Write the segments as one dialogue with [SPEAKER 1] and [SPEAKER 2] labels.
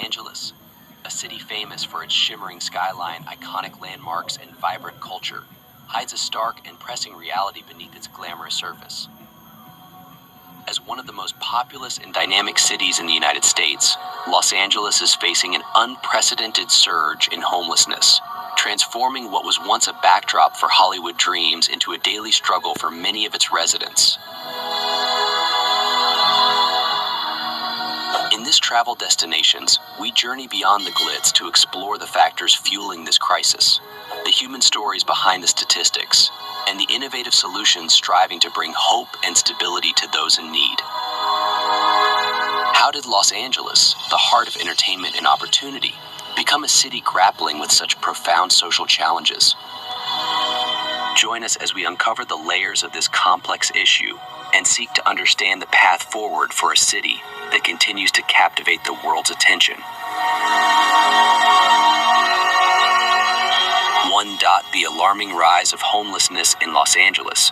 [SPEAKER 1] Angeles, a city famous for its shimmering skyline, iconic landmarks, and vibrant culture, hides a stark and pressing reality beneath its glamorous surface. As one of the most populous and dynamic cities in the United States, Los Angeles is facing an unprecedented surge in homelessness, transforming what was once a backdrop for Hollywood dreams into a daily struggle for many of its residents. In this travel destinations, we journey beyond the glitz to explore the factors fueling this crisis, the human stories behind the statistics, and the innovative solutions striving to bring hope and stability to those in need. How did Los Angeles, the heart of entertainment and opportunity, become a city grappling with such profound social challenges? Join us as we uncover the layers of this complex issue and seek to understand the path forward for a city that continues to captivate the world's attention. 1. The alarming rise of homelessness in Los Angeles.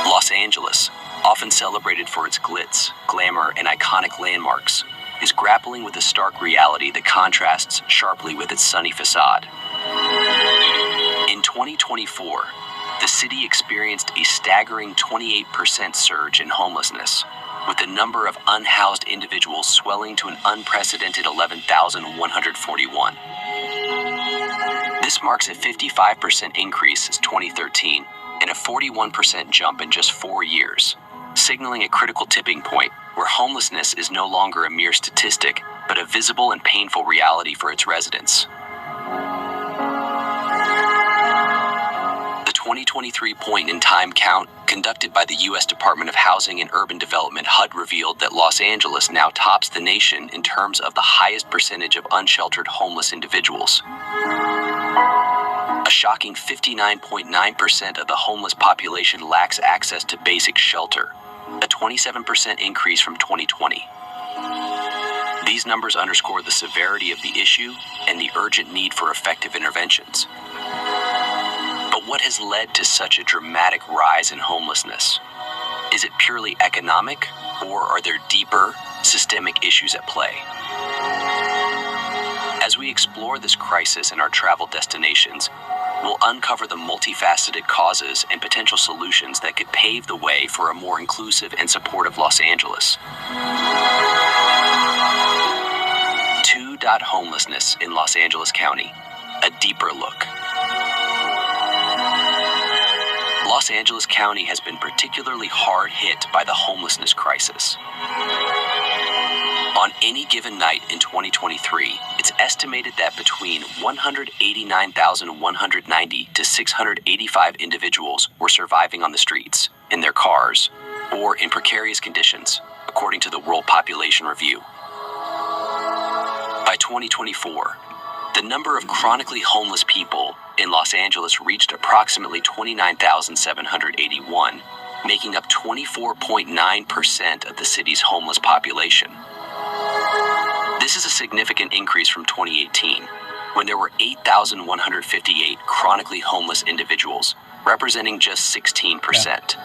[SPEAKER 1] Los Angeles, often celebrated for its glitz, glamour, and iconic landmarks, is grappling with a stark reality that contrasts sharply with its sunny facade. In 2024, the city experienced a staggering 28% surge in homelessness, with the number of unhoused individuals swelling to an unprecedented 11,141. This marks a 55% increase since 2013 and a 41% jump in just 4 years, signaling a critical tipping point where homelessness is no longer a mere statistic, but a visible and painful reality for its residents. The 2023 point-in-time count conducted by the U.S. Department of Housing and Urban Development (HUD) revealed that Los Angeles now tops the nation in terms of the highest percentage of unsheltered homeless individuals. A shocking 59.9% of the homeless population lacks access to basic shelter, a 27% increase from 2020. These numbers underscore the severity of the issue and the urgent need for effective interventions. But what has led to such a dramatic rise in homelessness? Is it purely economic, or are there deeper, systemic issues at play? As we explore this crisis in our travel destinations, we'll uncover the multifaceted causes and potential solutions that could pave the way for a more inclusive and supportive Los Angeles. 2. Homelessness in Los Angeles County, a deeper look. Los Angeles County has been particularly hard hit by the homelessness crisis. On any given night in 2023, it's estimated that between 189,190 to 685 individuals were surviving on the streets, in their cars, or in precarious conditions, according to the World Population Review. By 2024, the number of chronically homeless people in Los Angeles reached approximately 29,781, making up 24.9% of the city's homeless population. This is a significant increase from 2018, when there were 8,158 chronically homeless individuals, representing just 16%.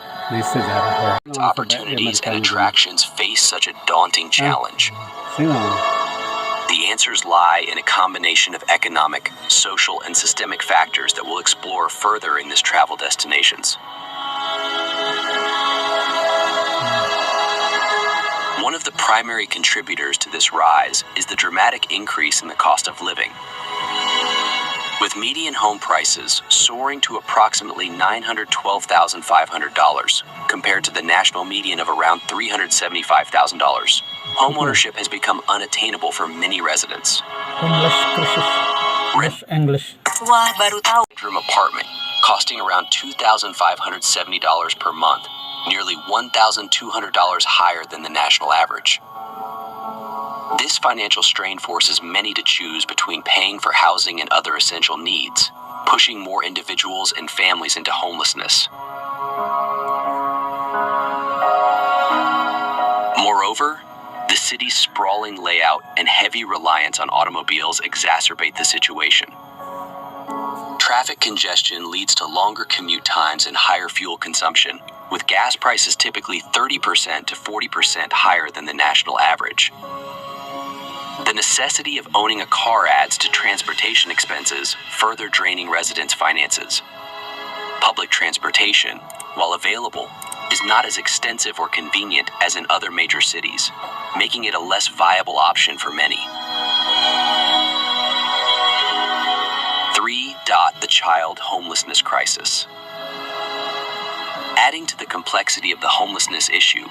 [SPEAKER 1] Opportunities and attractions face such a daunting challenge. The answers lie in a combination of economic, social, and systemic factors that we'll explore further in this travel destinations. One of the primary contributors to this rise is the dramatic increase in the cost of living. With median home prices soaring to approximately $912,500 compared to the national median of around $375,000, homeownership has become unattainable for many residents.
[SPEAKER 2] English.
[SPEAKER 1] Bedroom apartment costing around $2,570 per month, nearly $1,200 higher than the national average. This financial strain forces many to choose between paying for housing and other essential needs, pushing more individuals and families into homelessness. Moreover, the city's sprawling layout and heavy reliance on automobiles exacerbate the situation. Traffic congestion leads to longer commute times and higher fuel consumption, with gas prices typically 30% to 40% higher than the national average. The necessity of owning a car adds to transportation expenses, further draining residents' finances. Public transportation, while available, is not as extensive or convenient as in other major cities, making it a less viable option for many. 3. The child homelessness crisis. Adding to the complexity of the homelessness issue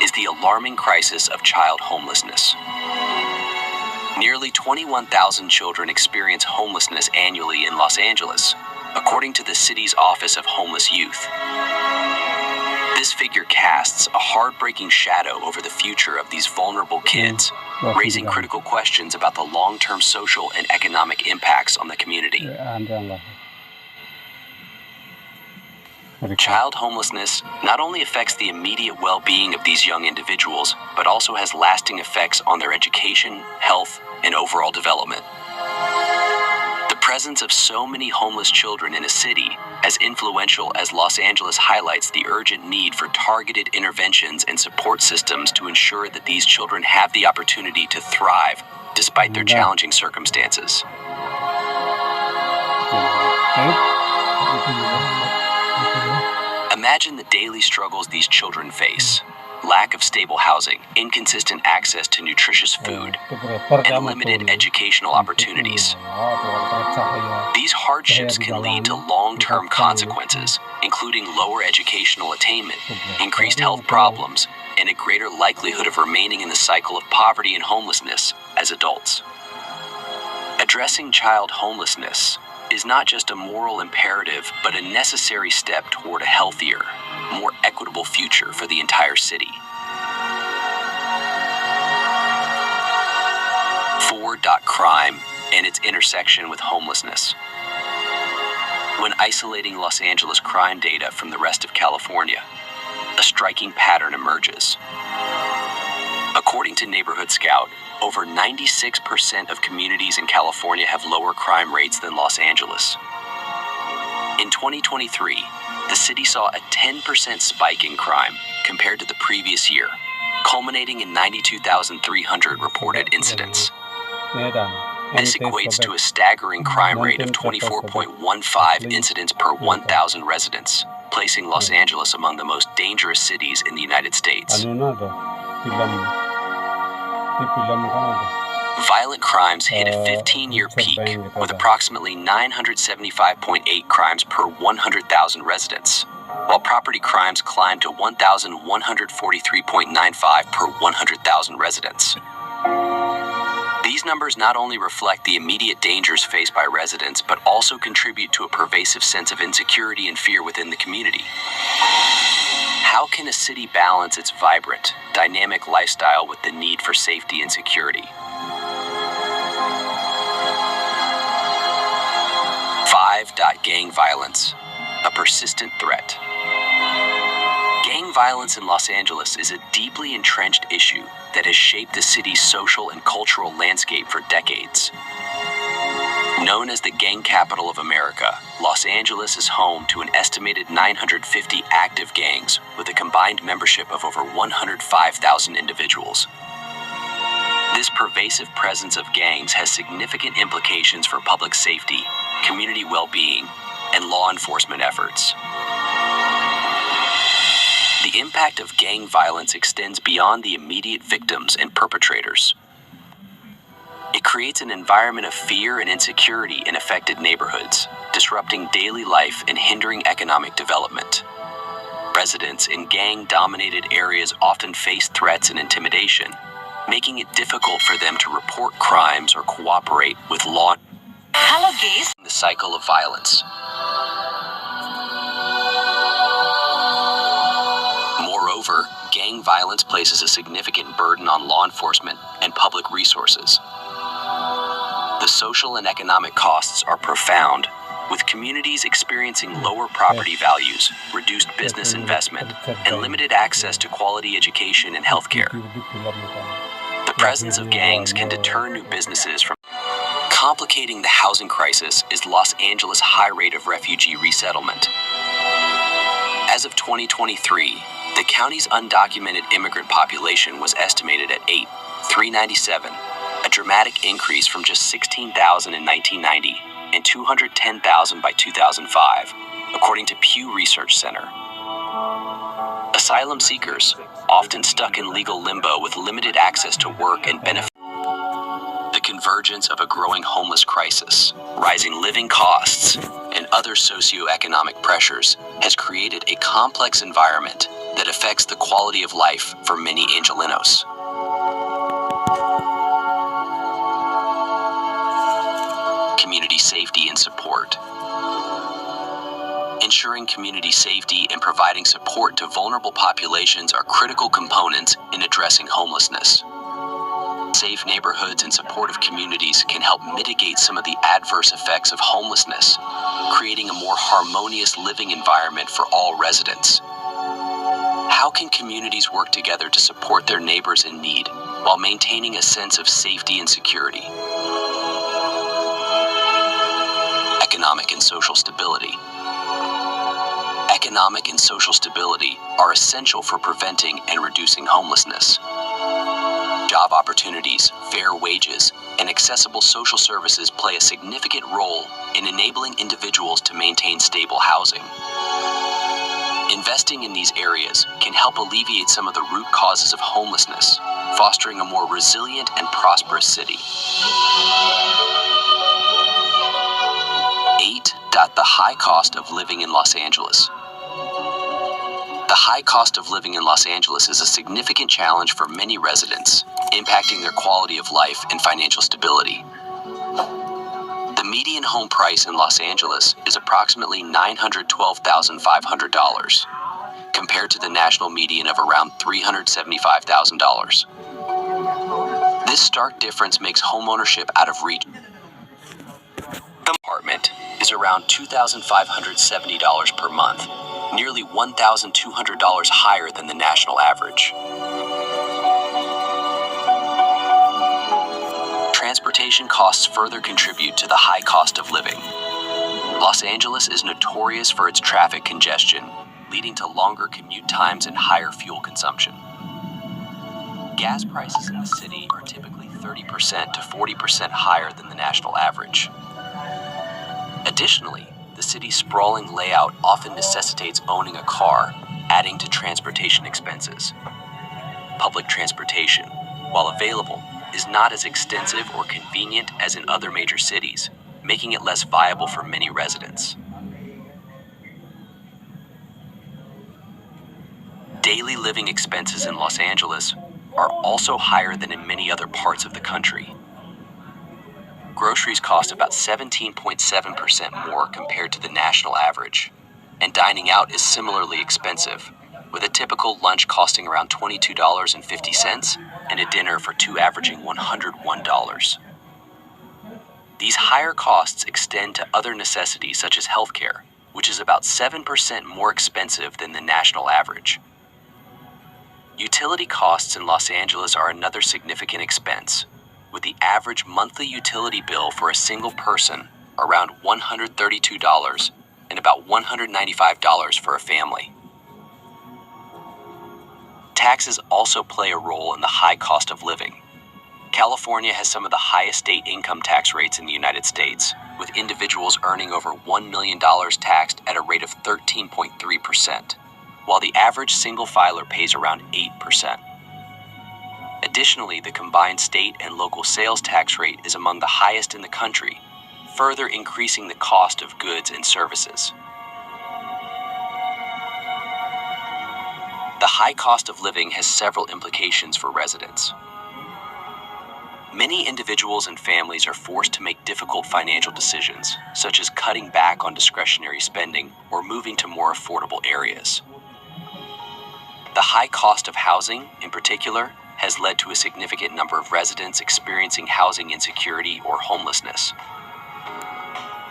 [SPEAKER 1] is the alarming crisis of child homelessness. Nearly 21,000 children experience homelessness annually in Los Angeles, according to the city's Office of Homeless Youth. This figure casts a heartbreaking shadow over the future of these vulnerable kids, raising critical questions about the long-term social and economic impacts on the community. Child homelessness not only affects the immediate well-being of these young individuals, but also has lasting effects on their education, health, and overall development. The presence of so many homeless children in a city as influential as Los Angeles highlights the urgent need for targeted interventions and support systems to ensure that these children have the opportunity to thrive despite their challenging circumstances. Imagine the daily struggles these children face. Lack of stable housing, inconsistent access to nutritious food, and limited educational opportunities. These hardships can lead to long-term consequences, including lower educational attainment, increased health problems, and a greater likelihood of remaining in the cycle of poverty and homelessness as adults. Addressing child homelessness is not just a moral imperative, but a necessary step toward a healthier, more equitable future for the entire city. 4. Crime and its intersection with homelessness. When isolating Los Angeles crime data from the rest of California, a striking pattern emerges. According to Neighborhood Scout, over 96% of communities in California have lower crime rates than Los Angeles. In 2023, the city saw a 10% spike in crime compared to the previous year, culminating in 92,300 reported incidents. This equates to a staggering crime rate of 24.15 incidents per 1,000 residents, placing Los Angeles among the most dangerous cities in the United States. Violent crimes hit a 15-year peak with approximately 975.8 crimes per 100,000 residents, while property crimes climbed to 1,143.95 per 100,000 residents. These numbers not only reflect the immediate dangers faced by residents, but also contribute to a pervasive sense of insecurity and fear within the community. How can a city balance its vibrant, dynamic lifestyle with the need for safety and security? 5. Gang violence, a persistent threat. Gang violence in Los Angeles is a deeply entrenched issue that has shaped the city's social and cultural landscape for decades. Known as the gang capital of America, Los Angeles is home to an estimated 950 active gangs with a combined membership of over 105,000 individuals. This pervasive presence of gangs has significant implications for public safety, community well-being, and law enforcement efforts. The impact of gang violence extends beyond the immediate victims and perpetrators. It creates an environment of fear and insecurity in affected neighborhoods, disrupting daily life and hindering economic development. Residents in gang-dominated areas often face threats and intimidation, making it difficult for them to report crimes or cooperate with law.
[SPEAKER 2] Hello, guys.
[SPEAKER 1] The cycle of violence. Moreover, gang violence places a significant burden on law enforcement and public resources. The social and economic costs are profound, with communities experiencing lower property values, reduced business investment, and limited access to quality education and healthcare. The presence of gangs can deter new businesses from. Complicating the housing crisis is Los Angeles' high rate of refugee resettlement. As of 2023, the county's undocumented immigrant population was estimated at 8,397, a dramatic increase from just 16,000 in 1990 and 210,000 by 2005, according to Pew Research Center. Asylum seekers, often stuck in legal limbo with limited access to work and benefits. The convergence of a growing homeless crisis, rising living costs, and other socioeconomic pressures has created a complex environment that affects the quality of life for many Angelenos. Community safety and support. Ensuring community safety and providing support to vulnerable populations are critical components in addressing homelessness. Safe neighborhoods and supportive communities can help mitigate some of the adverse effects of homelessness, creating a more harmonious living environment for all residents. How can communities work together to support their neighbors in need while maintaining a sense of safety and security? Economic and social stability. Economic and social stability are essential for preventing and reducing homelessness. Job opportunities, fair wages, and accessible social services play a significant role in enabling individuals to maintain stable housing. Investing in these areas can help alleviate some of the root causes of homelessness, fostering a more resilient and prosperous city. 8. The high cost of living in Los Angeles. The high cost of living in Los Angeles is a significant challenge for many residents, impacting their quality of life and financial stability. The median home price in Los Angeles is approximately $912,500, compared to the national median of around $375,000. This stark difference makes homeownership out of reach. The apartment is around $2,570 per month, nearly $1,200 higher than the national average. Transportation costs further contribute to the high cost of living. Los Angeles is notorious for its traffic congestion, leading to longer commute times and higher fuel consumption. Gas prices in the city are typically 30% to 40% higher than the national average. Additionally, the city's sprawling layout often necessitates owning a car, adding to transportation expenses. Public transportation, while available, is not as extensive or convenient as in other major cities, making it less viable for many residents. Daily living expenses in Los Angeles are also higher than in many other parts of the country. Groceries cost about 17.7% more compared to the national average, and dining out is similarly expensive, with a typical lunch costing around $22.50 and a dinner for two averaging $101. These higher costs extend to other necessities such as healthcare, which is about 7% more expensive than the national average. Utility costs in Los Angeles are another significant expense, with the average monthly utility bill for a single person around $132 and about $195 for a family. Taxes also play a role in the high cost of living. California has some of the highest state income tax rates in the United States, with individuals earning over $1 million taxed at a rate of 13.3%, while the average single filer pays around 8%. Additionally, the combined state and local sales tax rate is among the highest in the country, further increasing the cost of goods and services. The high cost of living has several implications for residents. Many individuals and families are forced to make difficult financial decisions, such as cutting back on discretionary spending or moving to more affordable areas. The high cost of housing, in particular, has led to a significant number of residents experiencing housing insecurity or homelessness.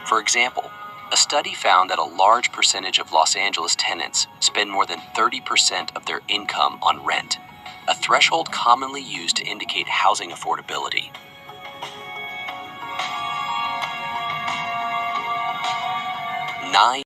[SPEAKER 1] For example, a study found that a large percentage of Los Angeles tenants spend more than 30% of their income on rent, a threshold commonly used to indicate housing affordability. 9